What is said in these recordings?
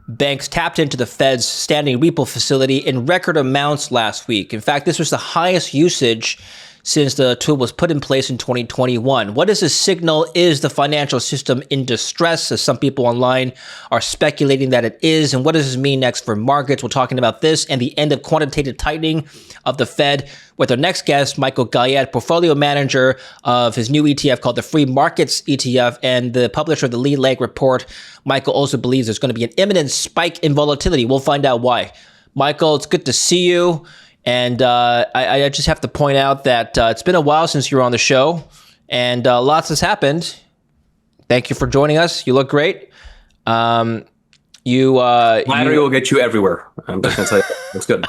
banks tapped into the Fed's standing repo facility in record amounts last week. In fact, this was the highest usage since the tool was put in place in 2021. What does this signal? Is the financial system in distress, as some people online are speculating that it is? And what does this mean next for markets? We're talking about this and the end of quantitative tightening of the Fed with our next guest, Michael Gayed, portfolio manager of his new ETF called the Free Markets ETF and the publisher of the Lead Leg Report. Michael also believes there's going to be an imminent spike in volatility. We'll find out why. Michael, it's good to see you. And I just have to point out that it's been a while since you were on the show, and lots has happened. Thank you for joining us. You look great. Flattery will get you everywhere. I'm just gonna tell you, that's good.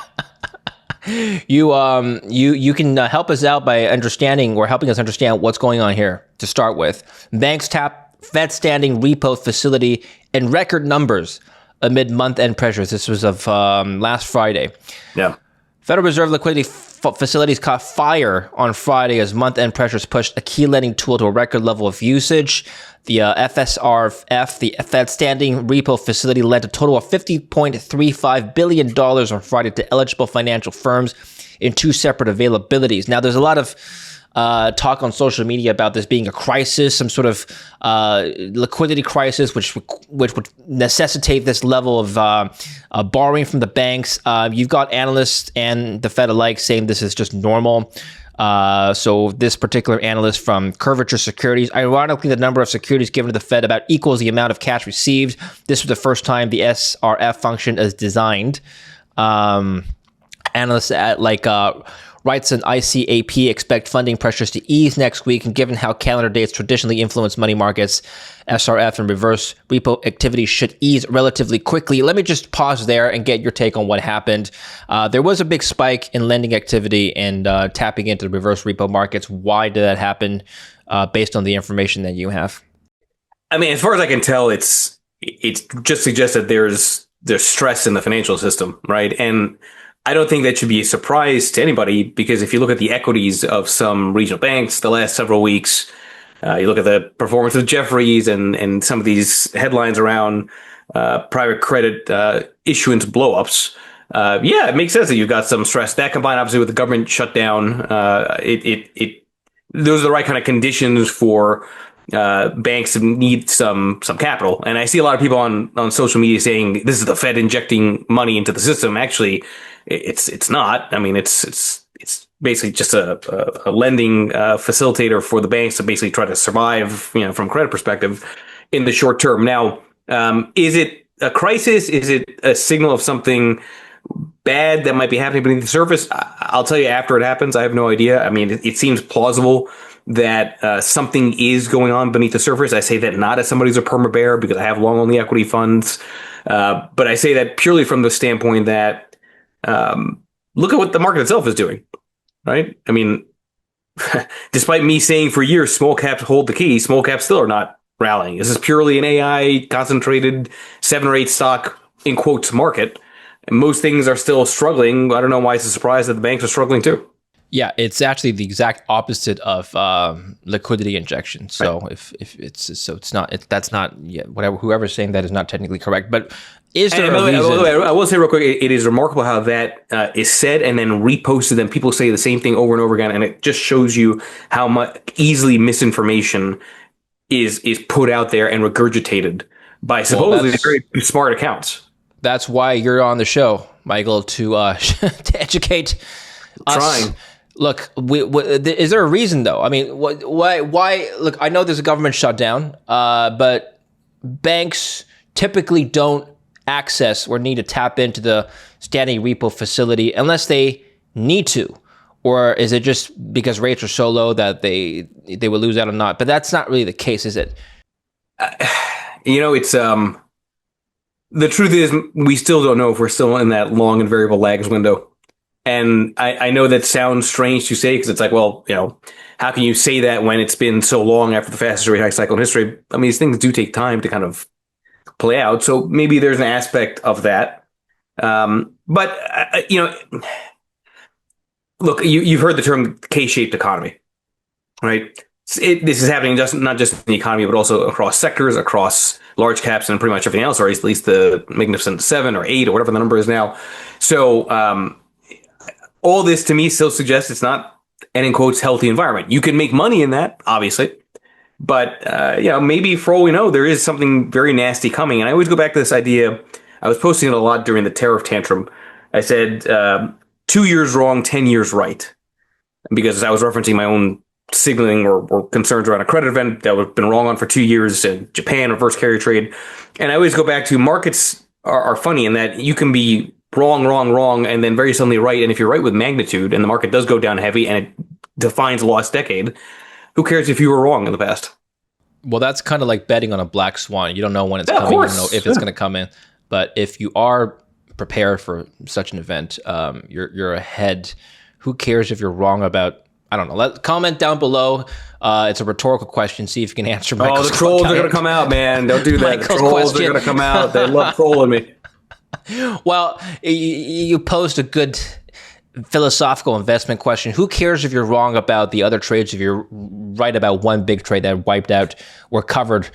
You can help us out by understanding or helping us understand what's going on here. To start with, banks tap Fed standing repo facility in record numbers amid month-end pressures. This was of last Friday. Yeah. Federal Reserve liquidity facilities caught fire on Friday as month-end pressures pushed a key lending tool to a record level of usage. The FSRF, the Fed standing repo facility, lent a total of $50.35 billion on Friday to eligible financial firms in two separate availabilities. Now, there's a lot of talk on social media about this being a crisis, some sort of liquidity crisis, which would necessitate this level of borrowing from the banks. You've got analysts and the Fed alike saying this is just normal. So this particular analyst from Curvature Securities, ironically, the number of securities given to the Fed about equals the amount of cash received. This was the first time the SRF function is designed. Analysts at Wrights and ICAP expect funding pressures to ease next week, and given how calendar dates traditionally influence money markets, SRF and reverse repo activity should ease relatively quickly. Let me just pause there and get your take on what happened. There was a big spike in lending activity and tapping into the reverse repo markets. Why did that happen based on the information that you have? I mean, as far as I can tell, it's just suggests that there's stress in the financial system, right? And I don't think that should be a surprise to anybody, because if you look at the equities of some regional banks the last several weeks, you look at the performance of Jefferies and some of these headlines around private credit issuance blowups. Yeah, it makes sense that you've got some stress. That combined, obviously, with the government shutdown, those are the right kind of conditions for banks to need some capital. And I see a lot of people on social media saying this is the Fed injecting money into the system. Actually, it's not. I mean, it's basically just a lending facilitator for the banks to basically try to survive, from a credit perspective in the short term. Now, is it a crisis? Is it a signal of something bad that might be happening beneath the surface? I'll tell you after it happens. I have no idea. I mean, it seems plausible that something is going on beneath the surface. I say that not as somebody who's a perma bear, because I have long only equity funds, but I say that purely from the standpoint that look at what the market itself is doing, right? I mean, despite me saying for years small caps hold the key, small caps still are not rallying. This is purely an AI concentrated 7 or 8 stock in quotes market, and most things are still struggling. I don't know why it's a surprise that the banks are struggling too. Yeah, it's actually the exact opposite of liquidity injection. So Right. if it's not, that's not, whatever, whoever's saying that is not technically correct. But is there And a reason? by the way, I will say real quick, it is remarkable how that is said and then reposted, and people say the same thing over and over again, and it just shows you how much easily misinformation is put out there and regurgitated by supposedly very smart accounts. That's why you're on the show, Michael, to to educate us. Trying. Look, is there a reason though? I mean, why? Look, I know there's a government shutdown, but banks typically don't access or need to tap into the standing repo facility unless they need to. Or is it just because rates are so low that they will lose out or not? But that's not really the case, is it? It's the truth is we still don't know if we're still in that long and variable lags window. And I know that sounds strange to say, because it's like, well, how can you say that when it's been so long after the fastest rate hike cycle in history? I mean, these things do take time to kind of play out. So maybe there's an aspect of that. But look, you've heard the term K-shaped economy, right? This is happening not just in the economy, but also across sectors, across large caps, and pretty much everything else, or at least the Magnificent Seven or Eight or whatever the number is now. So all this to me still suggests it's not an in quotes healthy environment. You can make money in that, obviously, but maybe for all we know, there is something very nasty coming. And I always go back to this idea. I was posting it a lot during the tariff tantrum. I said 2 years wrong, 10 years right, because I was referencing my own signaling or concerns around a credit event that we've been wrong on for 2 years, and Japan reverse carry trade. And I always go back to markets are funny in that you can be wrong, and then very suddenly right. And if you're right with magnitude and the market does go down heavy and it defines a lost decade, who cares if you were wrong in the past? Well, that's kind of like betting on a black swan. You don't know when it's coming. You don't know if it's going to come in. But if you are prepared for such an event, you're ahead. Who cares if you're wrong about, I don't know. Comment down below. It's a rhetorical question. See if you can answer my question. Oh, the trolls are going to come out, man. Don't do that. The trolls are going to come out. They love trolling me. Well, you posed a good philosophical investment question. Who cares if you're wrong about the other trades if you're right about one big trade that wiped out or covered,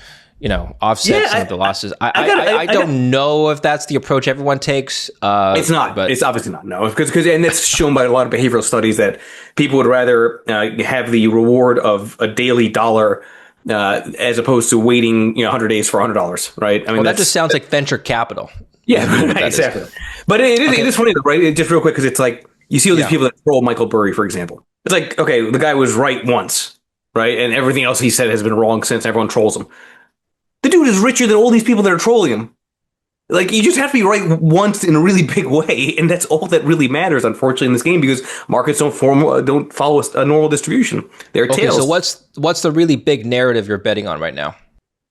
offset some of the losses? I don't know if that's the approach everyone takes. It's not. But it's obviously not. No, because and it's shown by a lot of behavioral studies that people would rather have the reward of a daily dollar as opposed to waiting 100 days for $100. Right? I mean, that just sounds like venture capital. Yeah, right, exactly. But it is funny, right? Just real quick, because it's like you see all these people that troll Michael Burry, for example. It's like, okay, the guy was right once, right? And everything else he said has been wrong since. Everyone trolls him. The dude is richer than all these people that are trolling him. Like, you just have to be right once in a really big way, and that's all that really matters, unfortunately, in this game, because markets don't follow a normal distribution. They're tails. So what's the really big narrative you're betting on right now?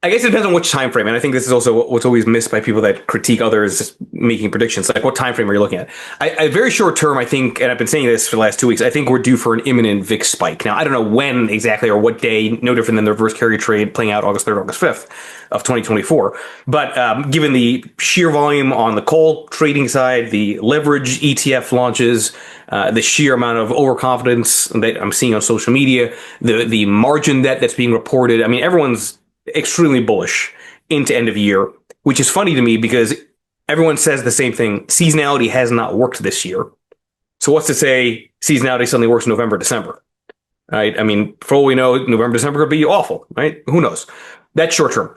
I guess it depends on which time frame, and I think this is also what's always missed by people that critique others making predictions. Like, what time frame are you looking at? I very short term, I think, and I've been saying this for the last 2 weeks, I think we're due for an imminent VIX spike. Now, I don't know when exactly or what day, no different than the reverse carry trade playing out August 3rd, August 5th of 2024. But given the sheer volume on the coal trading side, the leverage ETF launches, the sheer amount of overconfidence that I'm seeing on social media, the margin debt that's being reported, I mean, everyone's extremely bullish into end of year, which is funny to me because everyone says the same thing. Seasonality has not worked this year. So what's to say seasonality suddenly works in November, December, right? I mean, for all we know, November, December could be awful, right? Who knows? That's short term.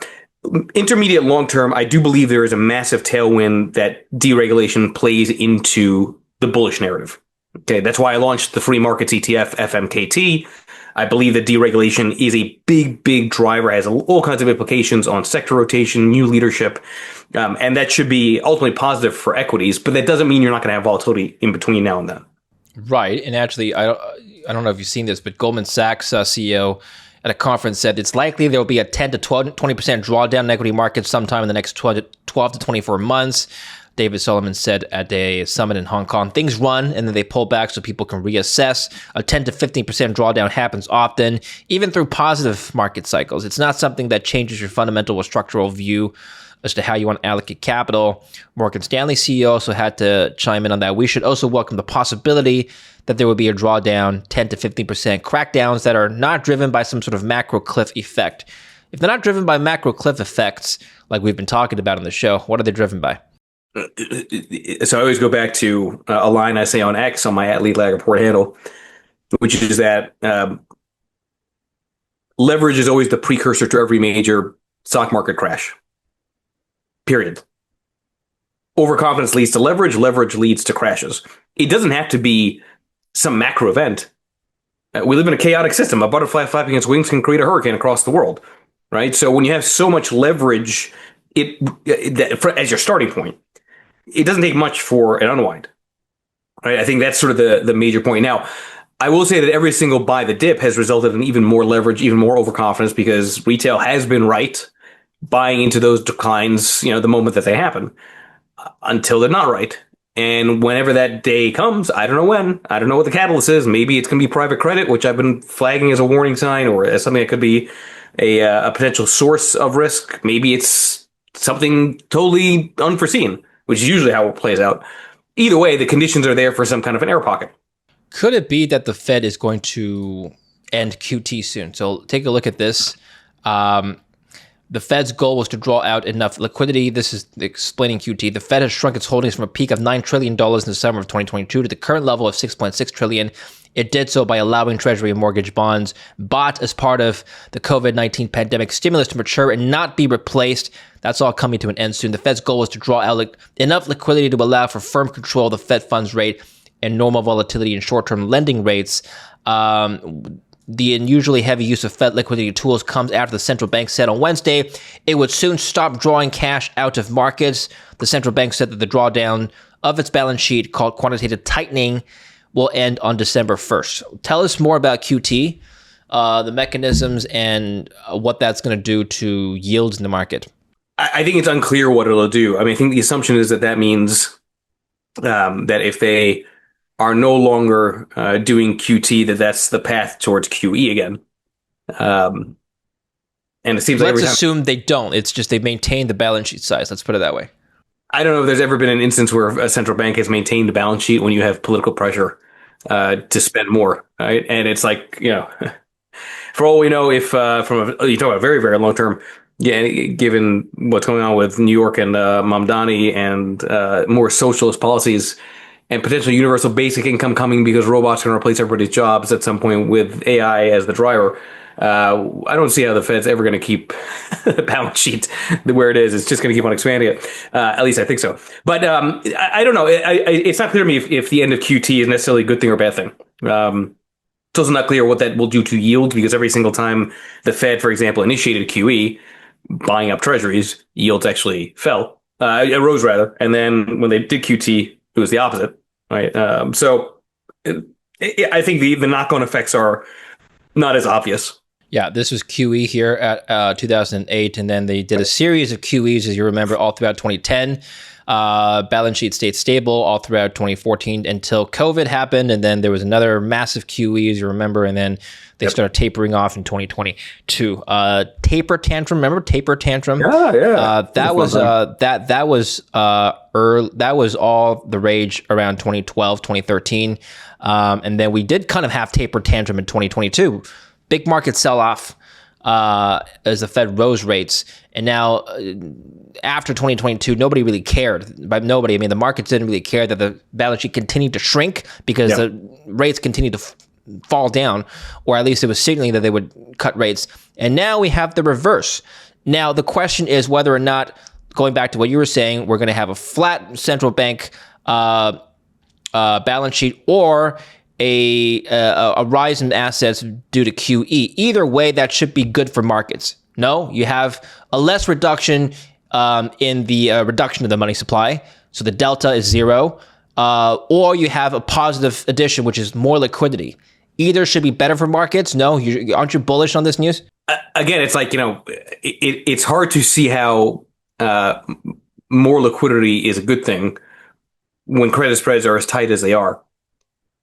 Intermediate, long term, I do believe there is a massive tailwind that deregulation plays into the bullish narrative. Okay, that's why I launched the free markets ETF, FMKT. I believe that deregulation is a big, big driver, has all kinds of implications on sector rotation, new leadership, and that should be ultimately positive for equities. But that doesn't mean you're not going to have volatility in between now and then. Right. And actually, I don't know if you've seen this, but Goldman Sachs CEO at a conference said it's likely there will be a 10 to 20% drawdown in equity markets sometime in the next 12 to 24 months. David Solomon said at a summit in Hong Kong, things run and then they pull back so people can reassess. A 10 to 15% drawdown happens often, even through positive market cycles. It's not something that changes your fundamental or structural view as to how you want to allocate capital. Morgan Stanley CEO also had to chime in on that. We should also welcome the possibility that there would be a drawdown, 10 to 15% crackdowns that are not driven by some sort of macro cliff effect. If they're not driven by macro cliff effects, like we've been talking about on the show, what are they driven by? So I always go back to a line I say on X on my @lead lag report handle, which is that leverage is always the precursor to every major stock market crash. Period. Overconfidence leads to leverage. Leverage leads to crashes. It doesn't have to be some macro event. We live in a chaotic system. A butterfly flapping its wings can create a hurricane across the world, right? So when you have so much leverage, as your starting point, it doesn't take much for an unwind, right? I think that's sort of the major point. Now, I will say that every single buy the dip has resulted in even more leverage, even more overconfidence, because retail has been right buying into those declines, the moment that they happen, until they're not right. And whenever that day comes, I don't know when, I don't know what the catalyst is. Maybe it's going to be private credit, which I've been flagging as a warning sign or as something that could be a potential source of risk. Maybe it's something totally unforeseen, which is usually how it plays out. Either way, the conditions are there for some kind of an air pocket. Could it be that the Fed is going to end QT soon. So take a look at this. The Fed's goal was to draw out enough liquidity. This is explaining QT. The Fed has shrunk its holdings from a peak of $9 trillion in the summer of 2022 to the current level of $6.6 trillion. It did so by allowing Treasury and mortgage bonds bought as part of the COVID-19 pandemic stimulus to mature and not be replaced. That's all coming to an end soon. The Fed's goal was to draw out enough liquidity to allow for firm control of the Fed funds rate and normal volatility in short-term lending rates. The unusually heavy use of Fed liquidity tools comes after the central bank said on Wednesday it would soon stop drawing cash out of markets. The central bank said that the drawdown of its balance sheet, called quantitative tightening, will end on December 1st. Tell us more about QT, the mechanisms, and what that's going to do to yields in the market. I think it's unclear what it'll do. I mean, I think the assumption is that means that if they are no longer doing QT, that's the path towards QE again. And it seems like let's assume they don't. It's just they maintain the balance sheet size. Let's put it that way. I don't know if there's ever been an instance where a central bank has maintained a balance sheet when you have political pressure to spend more, right? And it's like, for all we know, if you talk about very, very long term, given what's going on with New York and Mamdani and more socialist policies, and potentially universal basic income coming because robots are going to replace everybody's jobs at some point with AI as the driver. I don't see how the Fed's ever going to keep the balance sheet where it is. It's just going to keep on expanding it. At least I think so. But I don't know. It's not clear to me if the end of QT is necessarily a good thing or a bad thing. It's also not clear what that will do to yield, because every single time the Fed, for example, initiated QE, buying up treasuries, yields actually fell. It rose rather. And then when they did QT, it was the opposite. Right. So I think the knock-on effects are not as obvious. Yeah, this was QE here at 2008, and then they did a series of QEs, as you remember, all throughout 2010. Balance sheet stayed stable all throughout 2014 until COVID happened, and then there was another massive QE, as you remember, and then they started tapering off in 2022. Taper tantrum, remember taper tantrum? Yeah. That was all the rage around 2012, 2013, and then we did kind of have taper tantrum in 2022. Big market sell-off as the Fed rose rates. And now, after 2022, nobody really cared. By nobody, I mean the markets didn't really care that the balance sheet continued to shrink because the rates continued to fall down, or at least it was signaling that they would cut rates. And now we have the reverse. Now, the question is whether or not, going back to what you were saying, we're going to have a flat central bank balance sheet, or a rise in assets due to QE. Either way, that should be good for markets. No, you have a less reduction in the reduction of the money supply, so the delta is zero, or you have a positive addition, which is more liquidity. Either should be better for markets. No, aren't you bullish on this news? Again, it's like, it's hard to see how more liquidity is a good thing when credit spreads are as tight as they are.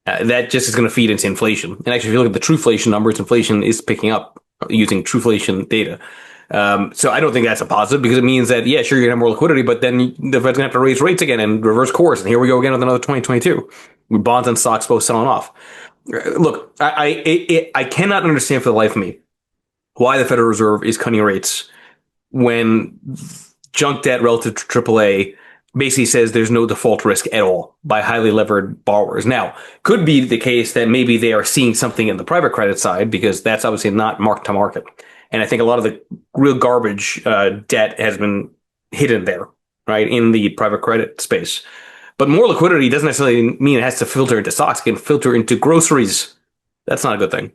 That just is going to feed into inflation. And actually, if you look at the Trueflation numbers, inflation is picking up using Trueflation data. So I don't think that's a positive, because it means that, sure, you're going to have more liquidity, but then the Fed's going to have to raise rates again and reverse course. And here we go again with another 2022. With bonds and stocks both selling off. Look, I cannot understand for the life of me why the Federal Reserve is cutting rates when junk debt relative to AAA basically says there's no default risk at all by highly levered borrowers. Now, could be the case that maybe they are seeing something in the private credit side, because that's obviously not mark to market. And I think a lot of the real garbage debt has been hidden there, right, in the private credit space. But more liquidity doesn't necessarily mean it has to filter into stocks. It can filter into groceries. That's not a good thing.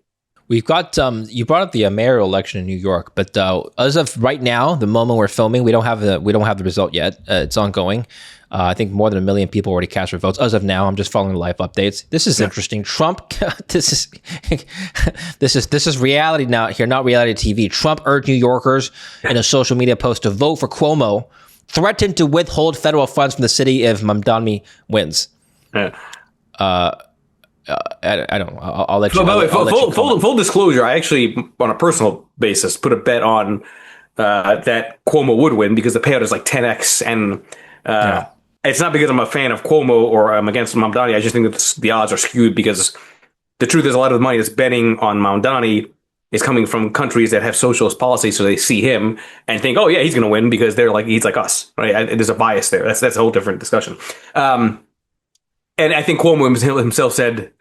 We've got, you brought up the mayoral election in New York, but as of right now, the moment we're filming, we don't have the result yet. It's ongoing. I think more than 1 million people already cast their votes. As of now, I'm just following the live updates. This is interesting. Trump, this is reality now here, not reality TV. Trump urged New Yorkers in a social media post to vote for Cuomo, threatened to withhold federal funds from the city if Mamdani wins. I don't know. I'll let you. By the way, full disclosure, I actually, on a personal basis, put a bet on that Cuomo would win, because the payout is like 10x, and it's not because I'm a fan of Cuomo or I'm against Mamdani. I just think that the odds are skewed because the truth is a lot of the money that's betting on Mamdani is coming from countries that have socialist policies, so they see him and think, oh yeah, he's going to win because he's like us, right? There's a bias there. That's a whole different discussion. And I think Cuomo himself said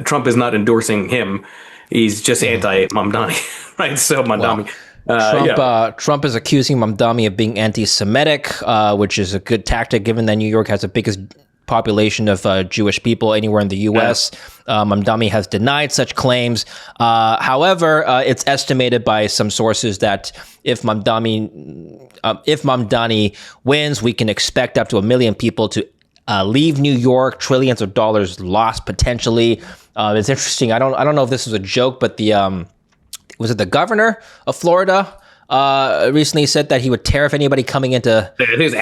Trump is not endorsing him; he's just anti-Mamdani, right? So Mamdani. Trump is accusing Mamdani of being anti-Semitic, which is a good tactic given that New York has the biggest population of Jewish people anywhere in the U.S. Mamdani has denied such claims. However, it's estimated by some sources that if Mamdani wins, we can expect up to 1 million people to leave New York, trillions of dollars lost potentially. It's interesting. I don't know if this was a joke, but was it the governor of Florida recently said that he would tariff anybody coming into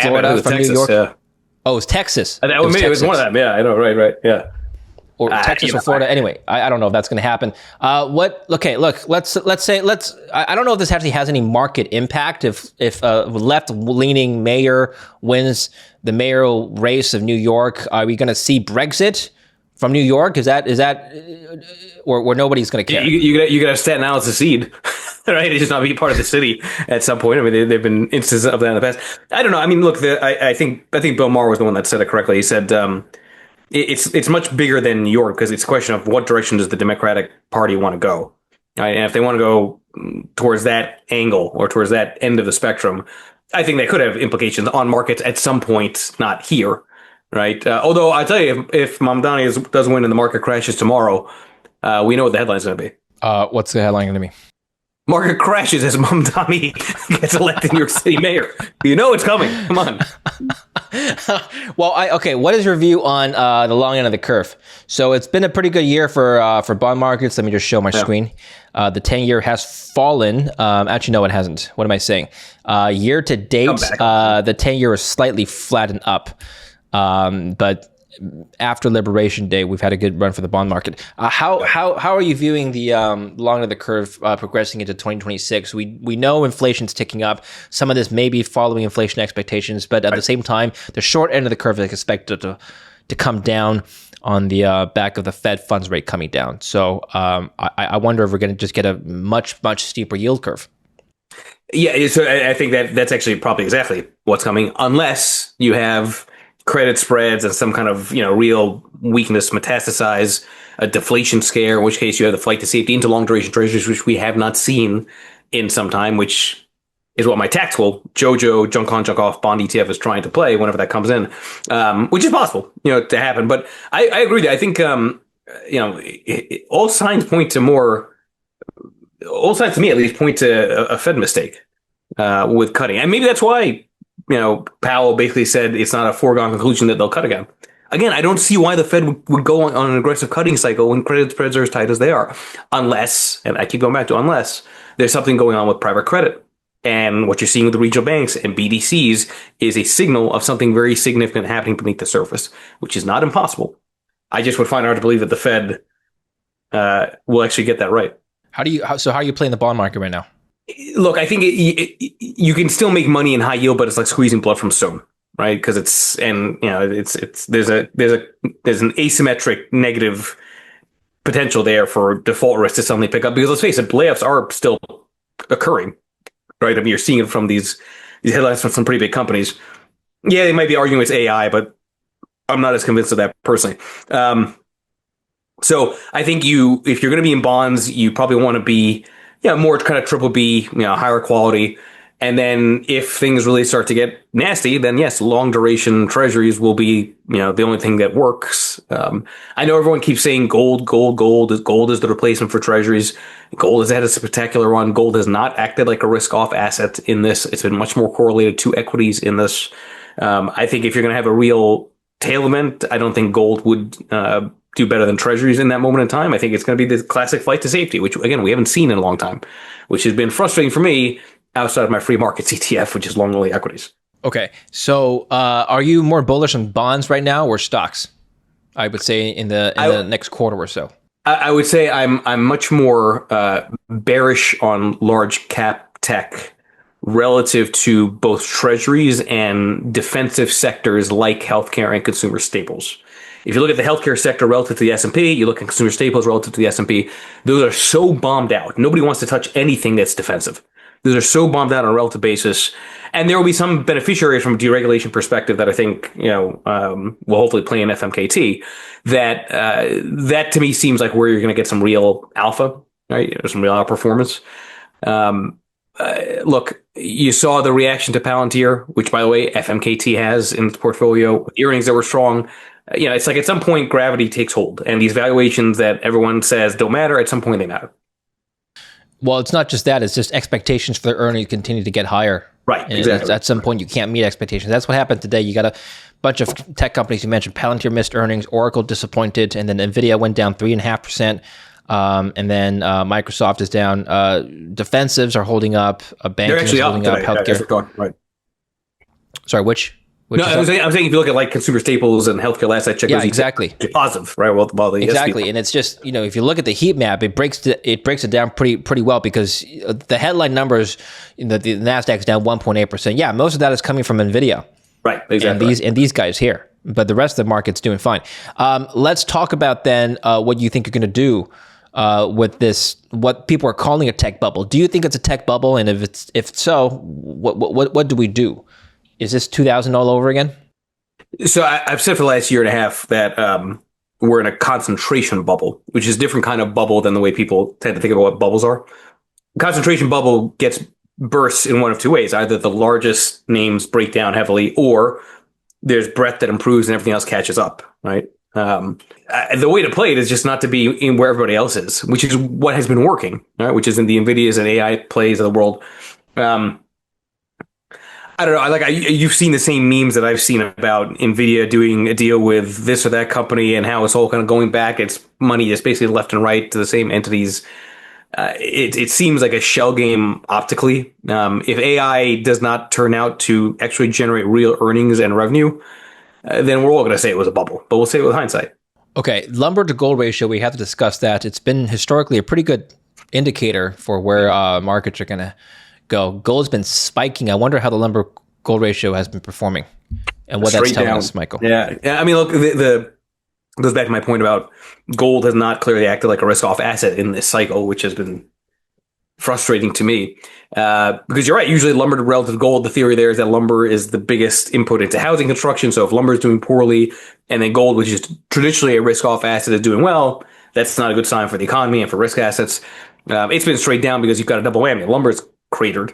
Florida from Texas, New York? Yeah. Oh, it was Texas. It was one of them. Yeah, I know. Right. Yeah. Or Texas or Florida. Anyway, I don't know if that's going to happen. Okay, look. Let's say. I don't know if this actually has any market impact. If a left-leaning mayor wins the mayoral race of New York, are we going to see Brexit from New York? Is that or nobody's going to care? You got to Staten Island secede. Right, it's just not be part of the city at some point. I mean, there've been instances of that in the past. I don't know. I mean, look, I think Bill Maher was the one that said it correctly. He said it's much bigger than New York because it's a question of what direction does the Democratic Party want to go, right? And if they want to go towards that angle or towards that end of the spectrum, I think that could have implications on markets at some point, not here, right? Although I tell you, if Mamdani does win and the market crashes tomorrow, we know what the headline's going to be. What's the headline going to be? Market crashes as Mamdani gets elected New York City mayor. You know it's coming. Come on. Okay. What is your view on the long end of the curve? So it's been a pretty good year for bond markets. Let me just show my screen. The 10-year has fallen. Actually, no, it hasn't. What am I saying? Year to date, the 10-year is slightly flattened up. But after Liberation Day, we've had a good run for the bond market. How are you viewing the long end of the curve progressing into 2026? We know inflation's ticking up. Some of this may be following inflation expectations, but at the same time, the short end of the curve is expected to come down on the back of the Fed funds rate coming down. So I wonder if we're going to just get a much steeper yield curve. Yeah, so I think that's actually probably exactly what's coming, unless you have credit spreads and some kind of real weakness metastasize, a deflation scare, in which case you have the flight to safety into long duration treasuries, which we have not seen in some time, which is what my tactical JoJo junk on junk off bond ETF is trying to play whenever that comes in, which is possible to happen. But I agree that I think all signs point to more. All signs to me at least point to a Fed mistake with cutting, and maybe that's why. Powell basically said it's not a foregone conclusion that they'll cut again. Again, I don't see why the Fed would go on an aggressive cutting cycle when credit spreads are as tight as they are. Unless, and I keep going back to unless, there's something going on with private credit. And what you're seeing with the regional banks and BDCs is a signal of something very significant happening beneath the surface, which is not impossible. I just would find it hard to believe that the Fed will actually get that right. How are you playing the bond market right now? Look, I think you can still make money in high yield, but it's like squeezing blood from stone, right? Because there's an asymmetric negative potential there for default risk to suddenly pick up. Because let's face it, layoffs are still occurring, right? I mean, you're seeing it from these headlines from some pretty big companies. Yeah, they might be arguing it's AI, but I'm not as convinced of that personally. So I think if you're going to be in bonds, you probably want to be more kind of triple B, higher quality. And then if things really start to get nasty, then yes, long duration treasuries will be, the only thing that works. I know everyone keeps saying gold is the replacement for treasuries. Gold has had a spectacular run. Gold has not acted like a risk off asset in this. It's been much more correlated to equities in this. I think if you're going to have a real tail event, I don't think gold would, do better than treasuries in that moment in time. I think it's going to be the classic flight to safety, which again, we haven't seen in a long time, which has been frustrating for me outside of my free markets ETF, which is long only equities. Okay. So, are you more bullish on bonds right now or stocks? I would say in the next quarter or so. I would say I'm much more bearish on large cap tech relative to both treasuries and defensive sectors like healthcare and consumer staples. If you look at the healthcare sector relative to the S&P, you look at consumer staples relative to the S&P, those are so bombed out. Nobody wants to touch anything that's defensive. Those are so bombed out on a relative basis. And there will be some beneficiaries from a deregulation perspective that I think, will hopefully play in FMKT. That to me seems like where you're going to get some real alpha, right? Some real outperformance. Look, you saw the reaction to Palantir, which, by the way, FMKT has in its portfolio, earnings that were strong. It's like at some point gravity takes hold, and these valuations that everyone says don't matter, at some point they matter. Well, it's not just that; it's just expectations for their earnings continue to get higher. Right, and exactly. At some point, you can't meet expectations. That's what happened today. You got a bunch of tech companies you mentioned. Palantir missed earnings, Oracle disappointed, and then Nvidia went down 3.5%. And then Microsoft is down. Defensives are holding up. Banking is holding up. Healthcare. Right. Sorry, which no, I'm saying if you look at like consumer staples and healthcare last I checked, exactly, positive, right? Well, the exactly, and it's just if you look at the heat map, it breaks it down pretty well because the headline numbers, the Nasdaq is down 1.8%. Yeah, most of that is coming from Nvidia, right? Exactly, and these guys here, but the rest of the market's doing fine. Let's talk about then what you think you're going to do with this, what people are calling a tech bubble. Do you think it's a tech bubble? And if so, what do we do? Is this 2000 all over again? So I've said for the last year and a half that we're in a concentration bubble, which is a different kind of bubble than the way people tend to think about what bubbles are. Concentration bubble gets bursts in one of two ways. Either the largest names break down heavily, or there's breadth that improves and everything else catches up, right? The way to play it is just not to be in where everybody else is, which is what has been working, right? Which is in the NVIDIAs and AI plays of the world. I don't know. You've seen the same memes that I've seen about NVIDIA doing a deal with this or that company and how it's all kind of going back. It's money just basically left and right to the same entities. It seems like a shell game optically. If AI does not turn out to actually generate real earnings and revenue, then we're all going to say it was a bubble, but we'll say it with hindsight. Okay, lumber to gold ratio, we have to discuss that. It's been historically a pretty good indicator for where markets are going to go. Gold's been spiking. I wonder how the lumber gold ratio has been performing and what that's telling us, Michael. Yeah. I mean, look, the goes back to my point about gold has not clearly acted like a risk-off asset in this cycle, which has been frustrating to me. Because you're right, usually lumber to relative to gold, the theory there is that lumber is the biggest input into housing construction. So if lumber is doing poorly and then gold, which is traditionally a risk-off asset, is doing well, that's not a good sign for the economy and for risk assets. It's been straight down because you've got a double whammy. Lumber's cratered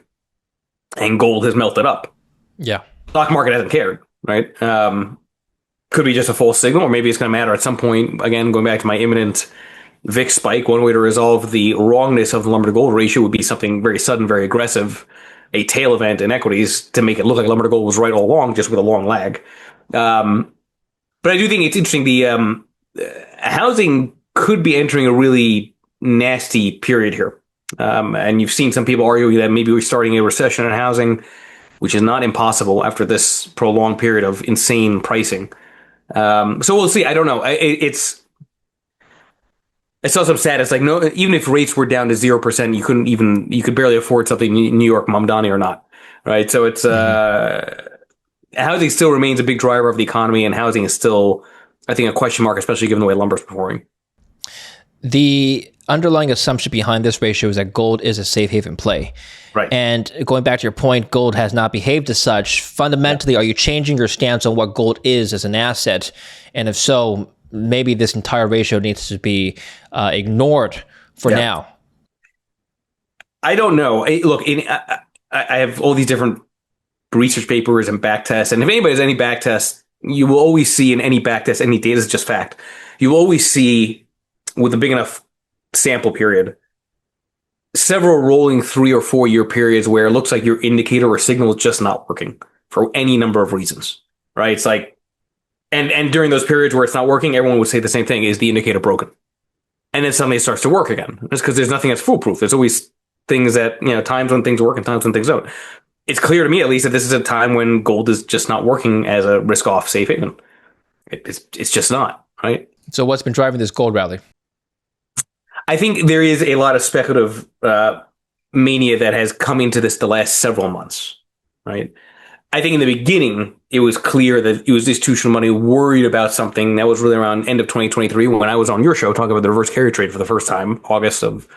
and gold has melted up. Yeah. Stock market hasn't cared, right? Could be just a false signal, or maybe it's going to matter at some point. Again, going back to my imminent VIX spike, one way to resolve the wrongness of the lumber to gold ratio would be something very sudden, very aggressive, a tail event in equities to make it look like lumber to gold was right all along, just with a long lag. But I do think it's interesting. The housing could be entering a really nasty period here. And you've seen some people arguing that maybe we're starting a recession in housing, which is not impossible after this prolonged period of insane pricing. So we'll see. I don't know. It's also sad. It's like, no, even if rates were down to 0%, you could barely afford something New York Mamdani or not. Right. So it's, housing still remains a big driver of the economy, and housing is still, I think, a question mark, especially given the way lumber's performing. The underlying assumption behind this ratio is that gold is a safe haven play. Right. And going back to your point, gold has not behaved as such. Fundamentally, Are you changing your stance on what gold is as an asset? And if so, maybe this entire ratio needs to be ignored for now. I don't know. Look, I have all these different research papers and back tests. And if anybody has any back tests, you will always see in any back test, any data is just fact. You will always see, with a big enough sample period, several rolling 3 or 4 year periods where it looks like your indicator or signal is just not working for any number of reasons, right? It's like, and during those periods where it's not working, everyone would say the same thing: is the indicator broken? And then suddenly it starts to work again. It's because there's nothing that's foolproof. There's always things that, times when things work and times when things don't. It's clear to me, at least, that this is a time when gold is just not working as a risk-off safe haven. It's just not, right? So what's been driving this gold rally? I think there is a lot of speculative mania that has come into this the last several months, right? I think in the beginning, it was clear that it was institutional money worried about something. That was really around end of 2023 when I was on your show talking about the reverse carry trade for the first time, August of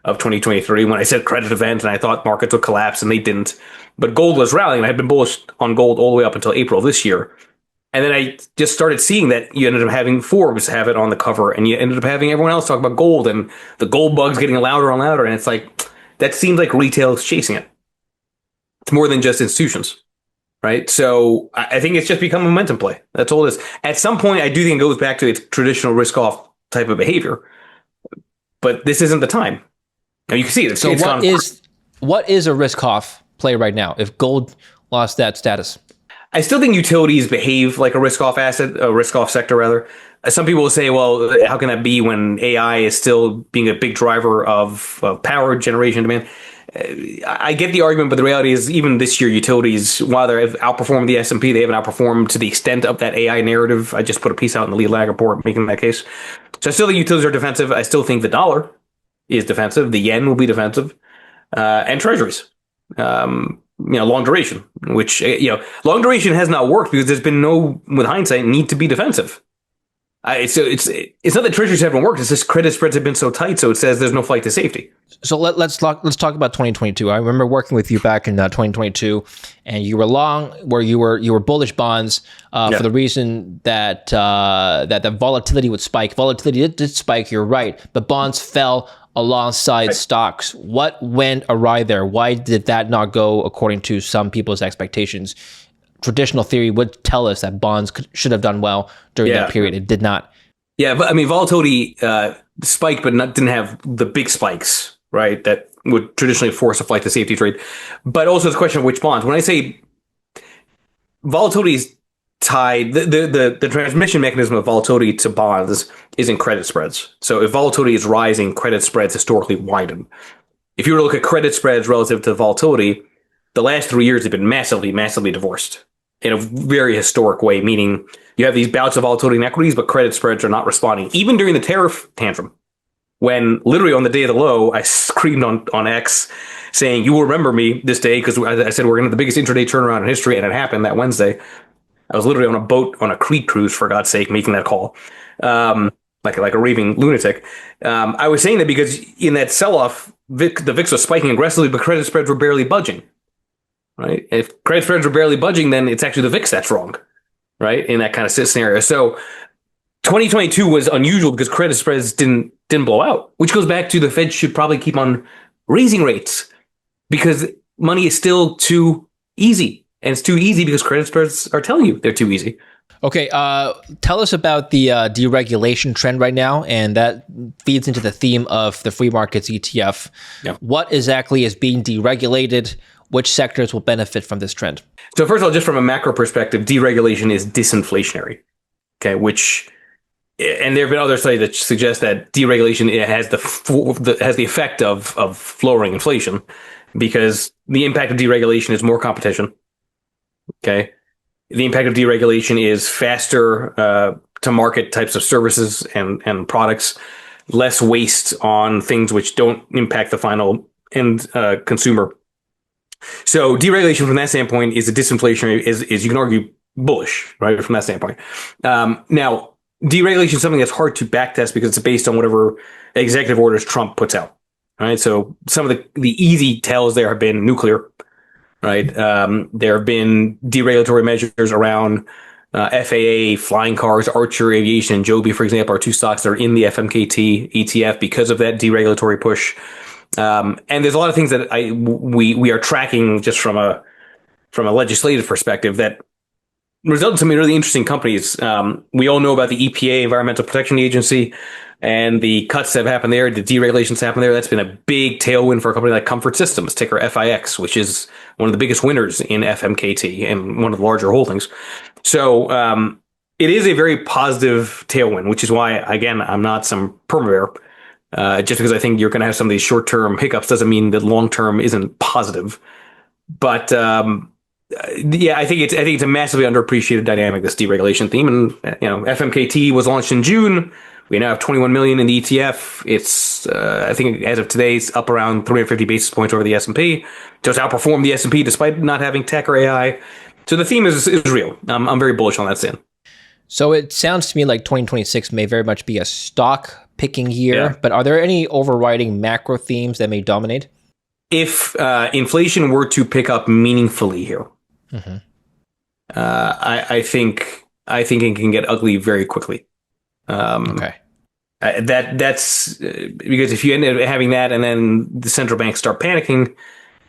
2023, when I said credit event and I thought markets would collapse and they didn't. But gold was rallying. I had been bullish on gold all the way up until April of this year. And then I just started seeing that you ended up having Forbes have it on the cover, and you ended up having everyone else talk about gold, and the gold bug's getting louder and louder. And it's like, that seems like retail is chasing it. It's more than just institutions, right? So I think it's just become a momentum play. That's all it is. At some point, I do think it goes back to its traditional risk-off type of behavior. But this isn't the time. Now you can see it. So what is a risk-off play right now if gold lost that status? I still think utilities behave like a risk-off asset, a risk-off sector, rather. Some people will say, well, how can that be when AI is still being a big driver of power generation demand? I get the argument, but the reality is even this year, utilities, while they've outperformed the S&P, they haven't outperformed to the extent of that AI narrative. I just put a piece out in the lead lag report making that case. So I still think utilities are defensive. I still think the dollar is defensive. The yen will be defensive. And treasuries. Long duration, which, long duration has not worked because there's been no, with hindsight, need to be defensive. So it's not that treasuries haven't worked. It's just credit spreads have been so tight. So it says there's no flight to safety. So let's talk about 2022. I remember working with you back in 2022, and you were long, where you were bullish bonds for the reason that that the volatility would spike. Volatility did spike. You're right, but bonds fell alongside stocks. What went awry there? Why did that not go according to some people's expectations? Traditional theory would tell us that bonds should have done well during that period. It did not. Yeah, but I mean, volatility spiked, but didn't have the big spikes, right? That would traditionally force a flight to safety trade. But also the question of which bonds. When I say volatility is tied, the transmission mechanism of volatility to bonds is in credit spreads. So if volatility is rising, credit spreads historically widen. If you were to look at credit spreads relative to volatility, the last 3 years have been massively, massively divorced in a very historic way, meaning you have these bouts of volatility in equities, but credit spreads are not responding. Even during the tariff tantrum, when literally on the day of the low, I screamed on X saying, you will remember me this day, because I said we're going to have the biggest intraday turnaround in history, and it happened that Wednesday. I was literally on a boat on a Crete cruise, for God's sake, making that call, like a raving lunatic. I was saying that because in that sell-off, the VIX was spiking aggressively, but credit spreads were barely budging. Right? If credit spreads were barely budging, then it's actually the VIX that's wrong, right? In that kind of scenario. So 2022 was unusual because credit spreads didn't blow out, which goes back to the Fed should probably keep on raising rates because money is still too easy. And it's too easy because credit spreads are telling you they're too easy. Okay, tell us about the deregulation trend right now, and that feeds into the theme of the free markets ETF. Yeah. What exactly is being deregulated? Which sectors will benefit from this trend? So first of all, just from a macro perspective, deregulation is disinflationary. Okay, and there have been other studies that suggest that deregulation has the effect of lowering inflation, because the impact of deregulation is more competition. Okay, the impact of deregulation is faster to market types of services and products, less waste on things which don't impact the final end consumer. So deregulation from that standpoint is a disinflationary, is you can argue bullish, right? From that standpoint. Now, deregulation is something that's hard to backtest because it's based on whatever executive orders Trump puts out, right? So some of the easy tells there have been nuclear, right? There have been deregulatory measures around FAA, flying cars, Archer Aviation, and Joby, for example, are two stocks that are in the FMKT ETF because of that deregulatory push. And there's a lot of things that we are tracking just from a legislative perspective that result in some really interesting companies. We all know about the EPA, Environmental Protection Agency, and the cuts that have happened there, the deregulations happened there. That's been a big tailwind for a company like Comfort Systems, ticker FIX, which is one of the biggest winners in FMKT and one of the larger holdings. So it is a very positive tailwind, which is why, again, I'm not some perma bear. Just because I think you're going to have some of these short-term hiccups doesn't mean that long-term isn't positive. But I think it's a massively underappreciated dynamic, this deregulation theme. And FMKT was launched in June. We now have 21 million in the ETF. It's I think as of today, it's up around 350 basis points over the S&P. Just outperformed the S&P despite not having tech or AI. So the theme is real. I'm very bullish on that stand. So it sounds to me like 2026 may very much be a stock picking year, Yeah. but are there any overriding macro themes that may dominate? If inflation were to pick up meaningfully here, Mm-hmm. I think it can get ugly very quickly. Okay. That's because if you end up having that, and then the central banks start panicking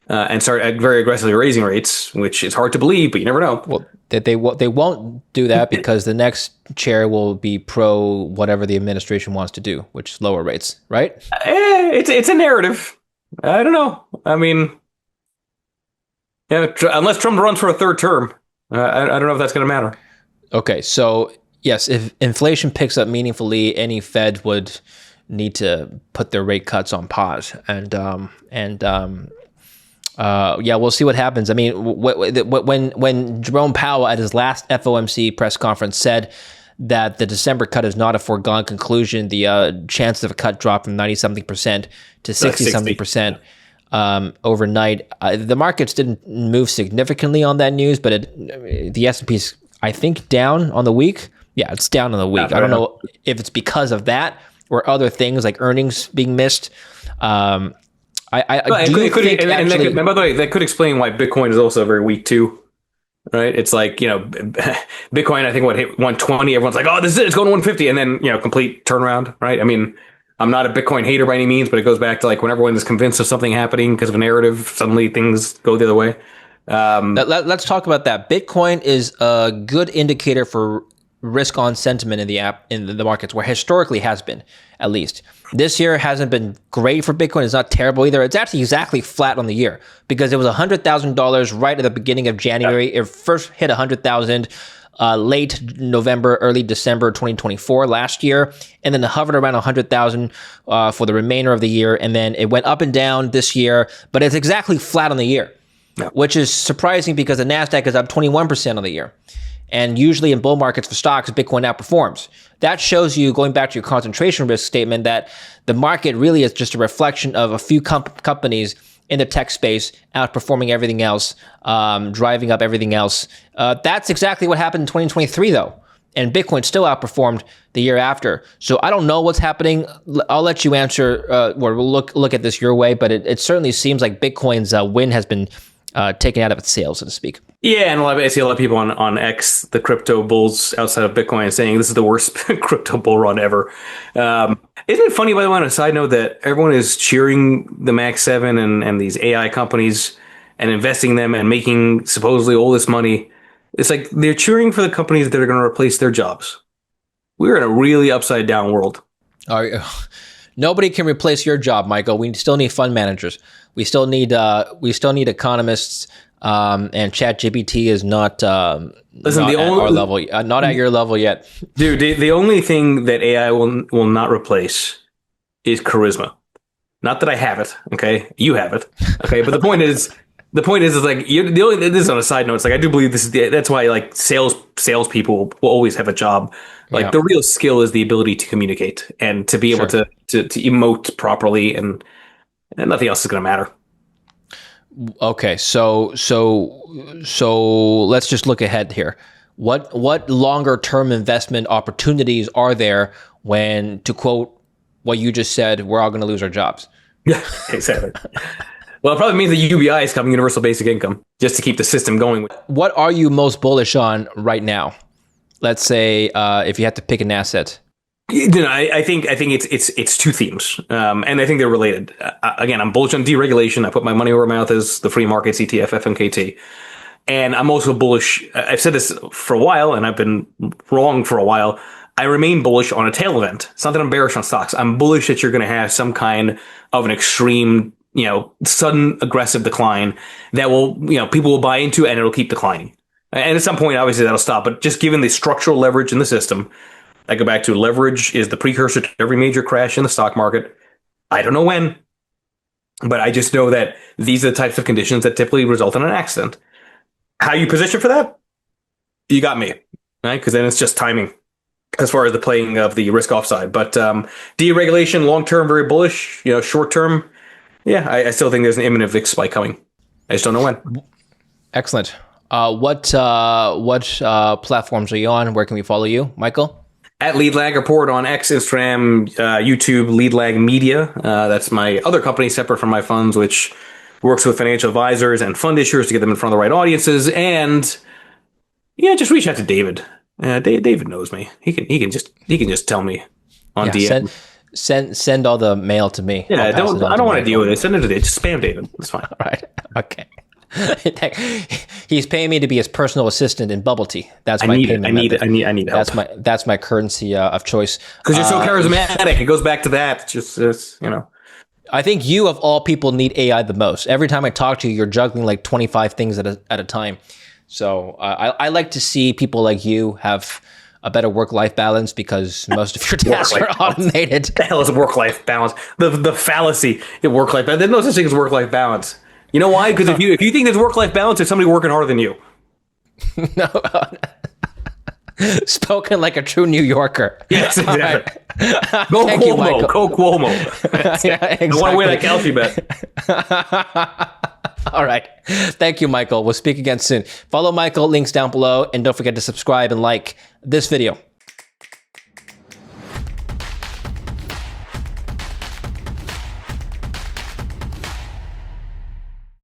and start very aggressively raising rates, which is hard to believe, but you never know. Well, that they won't do that because the next chair will be pro whatever the administration wants to do, which is lower rates, right? It's a narrative. I don't know. I mean, yeah, unless Trump runs for a third term, I don't know if that's going to matter. Okay, so yes, if inflation picks up meaningfully, any Fed would need to put their rate cuts on pause, and yeah, we'll see what happens. I mean, when Jerome Powell at his last FOMC press conference said that the December cut is not a foregone conclusion, the chance of a cut dropped from 90-something% to 60-something% overnight. The markets didn't move significantly on that news, but the S&P's, I think, down on the week. Yeah, it's down on the week. I don't know if it's because of that or other things like earnings being missed. And by the way, that could explain why Bitcoin is also very weak too, right? It's like, Bitcoin, I think hit 120. Everyone's like, oh, this is it. It's going to 150. And then, complete turnaround, right? I mean, I'm not a Bitcoin hater by any means, but it goes back to like when everyone is convinced of something happening because of a narrative, suddenly things go the other way. Let's talk about that. Bitcoin is a good indicator for risk on sentiment in the markets, where historically has been, at least. This year hasn't been great for Bitcoin. It's not terrible either. It's actually exactly flat on the year because it was $100,000 right at the beginning of January. It first hit 100,000 late November, early December 2024 last year, and then it hovered around 100,000 for the remainder of the year, and then it went up and down this year, but it's exactly flat on the year, which is surprising because the NASDAQ is up 21% on the year. And usually in bull markets for stocks, Bitcoin outperforms. That shows you, going back to your concentration risk statement, that the market really is just a reflection of a few companies in the tech space outperforming everything else, driving up everything else. That's exactly what happened in 2023, though. And Bitcoin still outperformed the year after. So I don't know what's happening. I'll let you answer, or we'll look at this your way, but it certainly seems like Bitcoin's win has been taken out of its sails, so to speak. Yeah, and I see a lot of people on X, the crypto bulls outside of Bitcoin, saying this is the worst crypto bull run ever. Isn't it funny, by the way, on a side note, that everyone is cheering the Max 7 and these AI companies and investing in them and making supposedly all this money? It's like they're cheering for the companies that are going to replace their jobs. We're in a really upside down world. Nobody can replace your job, Michael. We still need fund managers. We still need economists. And ChatGPT is not at our level, not at your level yet, dude. The only thing that AI will not replace is charisma. Not that I have it, okay? You have it, okay? But the point is like this is on a side note. It's like I do believe that's why like salespeople will always have a job. Like the real skill is the ability to communicate and to be able to emote properly, and nothing else is going to matter. Okay, so let's just look ahead here. What longer term investment opportunities are there when, to quote what you just said, we're all going to lose our jobs? Yeah, exactly. Well, it probably means the UBI is coming, universal basic income, just to keep the system going. What are you most bullish on right now? Let's say if you had to pick an asset. I think it's two themes, and I think they're related. Again, I'm bullish on deregulation. I put my money where my mouth is. The free markets ETF, FMKT, and I'm also bullish. I've said this for a while, and I've been wrong for a while. I remain bullish on a tail event. It's not that I'm bearish on stocks. I'm bullish that you're going to have some kind of an extreme, sudden aggressive decline that will, people will buy into, and it'll keep declining. And at some point, obviously, that'll stop. But just given the structural leverage in the system, I go back to leverage is the precursor to every major crash in the stock market. I don't know when, but I just know that these are the types of conditions that typically result in an accident. How you position for that? You got me, right? Because then it's just timing as far as the playing of the risk offside. But deregulation, long-term, very bullish. Short-term, I still think there's an imminent VIX spike coming. I just don't know when. Excellent. What platforms are you on? Where can we follow you, Michael? At Lead Lag Report on X, Instagram, YouTube, Lead Lag Media. That's my other company separate from my funds, which works with financial advisors and fund issuers to get them in front of the right audiences. And yeah, just reach out to David. David knows me. He can just tell me on DM. Send all the mail to me. Yeah, I don't want to deal with it. Send it to David. Just spam David. That's fine. All right. Okay. He's paying me to be his personal assistant in bubble tea. That's my payment method. I need help. That's my currency of choice. Because you're so charismatic. It goes back to that. It's just I think you of all people need AI the most. Every time I talk to you, you're juggling like 25 things at a time. So I like to see people like you have a better work-life balance because most of your tasks are automated. The hell is work-life balance? The fallacy in work-life balance. There's no such thing as work-life balance. You know why? Because if you think there's work-life balance, there's somebody working harder than you. No. Spoken like a true New Yorker. Yes, exactly. Right. Go Cuomo. Yeah, exactly. I want to win that Kelsey bet. All right. Thank you, Michael. We'll speak again soon. Follow Michael, links down below, and don't forget to subscribe and like this video.